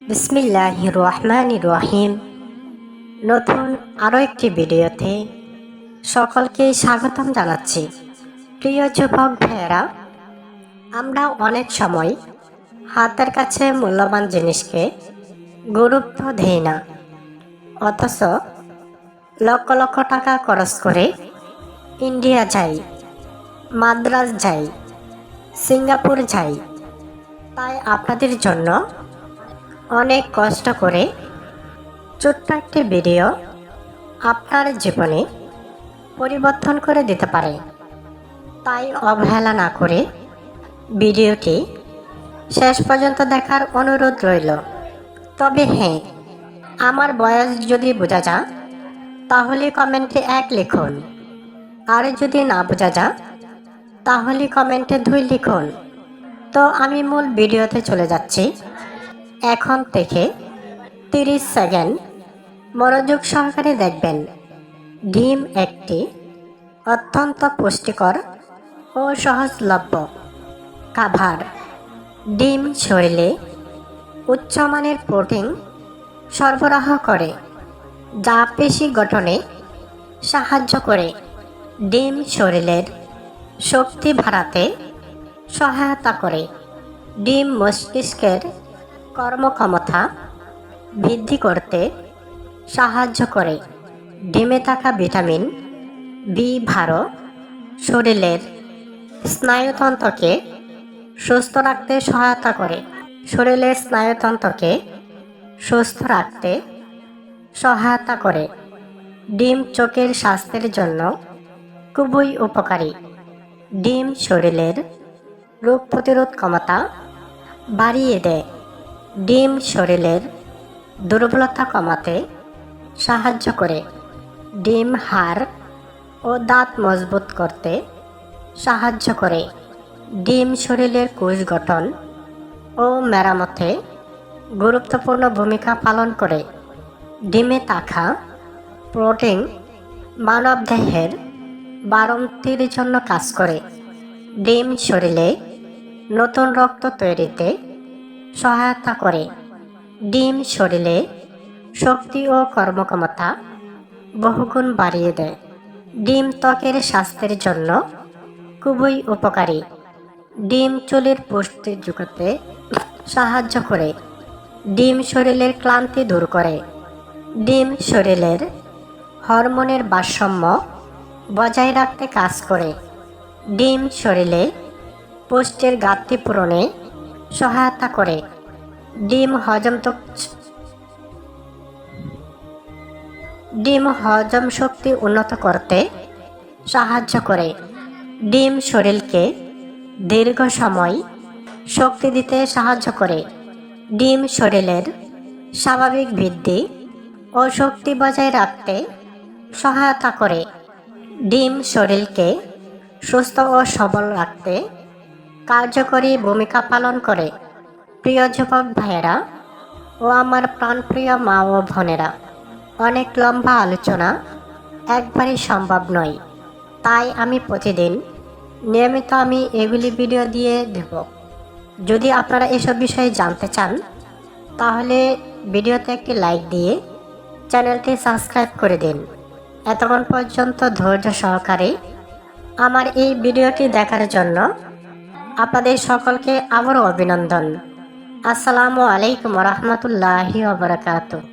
বিসমিল্লাহির রহমানির রহিম। নতুন আরও একটি ভিডিওতে সকলকে স্বাগতম জানাচ্ছি। প্রিয় যুবক ভাইয়েরা, আমরা অনেক সময় হাতের কাছে মূল্যবান জিনিসকে গুরুত্ব দেই না, অথচ লক্ষ লক্ষ টাকা খরচ করে ইন্ডিয়া যাই, মাদ্রাজ যাই, সিঙ্গাপুর যাই। তাই আপনাদের জন্য অনেক কষ্ট করে ছোট্ট একটি ভিডিও আপনার জীবনে পরিবর্তন করে দিতে পারে। তাই অবহেলা না করে ভিডিওটি শেষ পর্যন্ত দেখার অনুরোধ রইল। তবে হ্যাঁ, আমার বয়স যদি বোঝা যায় তাহলে কমেন্টে 1 লিখুন, আর যদি না বোঝা যায় তাহলে কমেন্টে 2 লিখুন। তো আমি মূল ভিডিওতে চলে যাচ্ছি। এখন থেকে 30 সেকেন্ড মনোযোগ সহকারে দেখবেন। ডিম একটি অত্যন্ত পুষ্টিকর ও সহজলভ্য খাবার। ডিম শরীরে উচ্চমানের প্রোটিন সরবরাহ করে, যা পেশি গঠনে সাহায্য করে। ডিম শরীরের শক্তি বাড়াতে সহায়তা করে। ডিম মস্তিষ্কের কর্মক্ষমতা বৃদ্ধি করতে সাহায্য করে। ডিমে থাকা ভিটামিন বি12 শরীরের স্নায়ুতন্ত্রকে সুস্থ রাখতে সহায়তা করে। শরীরের স্নায়ুতন্ত্রকে সুস্থ রাখতে সহায়তা করে। ডিম চোখের স্বাস্থ্যের জন্য খুবই উপকারী। ডিম শরীরের রোগ প্রতিরোধ ক্ষমতা বাড়িয়ে দেয়। ডিম শরীরের দুর্বলতা কমাতে সাহায্য করে। ডিম হাড় ও দাঁত মজবুত করতে সাহায্য করে। ডিম শরীরের কোষ গঠন ও মেরামতে গুরুত্বপূর্ণ ভূমিকা পালন করে। ডিমে থাকা প্রোটিন মানবদেহের বাড়ন্তির জন্য কাজ করে। ডিম শরীরে নতুন রক্ত তৈরিতে সহায়তা করে। ডিম শরীরে শক্তি ও কর্মক্ষমতা বহুগুণ বাড়িয়ে দেয়। ডিম ত্বকের স্বাস্থ্যের জন্য খুবই উপকারী। ডিম চুলের পুষ্টি যোগাতে সাহায্য করে। ডিম শরীরের ক্লান্তি দূর করে। ডিম শরীরের হরমোনের ভারসাম্য বজায় রাখতে কাজ করে। ডিম শরীরে পুষ্টির ঘাটতি পূরণে সহায়তা করে। ডিম হজম শক্তি উন্নত করতে সাহায্য করে। ডিম শরীরকে দীর্ঘ সময় শক্তি দিতে সাহায্য করে। ডিম শরীরের স্বাভাবিক বৃদ্ধি ও শক্তি বজায় রাখতে সহায়তা করে। ডিম শরীরকে সুস্থ ও সবল রাখতে কার্যকরী ভূমিকা পালন করে। প্রিয় যুবক ভাইয়েরা ও আমার প্রাণপ্রিয় মা ও বোনেরা, অনেক লম্বা আলোচনা একবারই সম্ভব নয়। তাই আমি প্রতিদিন নিয়মিত এগুলি ভিডিও দিয়ে দেব। যদি আপনারা এসব বিষয়ে জানতে চান তাহলে ভিডিওতে একটি লাইক দিয়ে চ্যানেলটি সাবস্ক্রাইব করে দিন। এতক্ষণ পর্যন্ত ধৈর্য সহকারে আমার এই ভিডিওটি দেখার জন্য আপনাদের সকলকে আবারও অভিনন্দন। আসসালামু আলাইকুম রহমতুল্লাহি ওয়া বারাকাতুহু।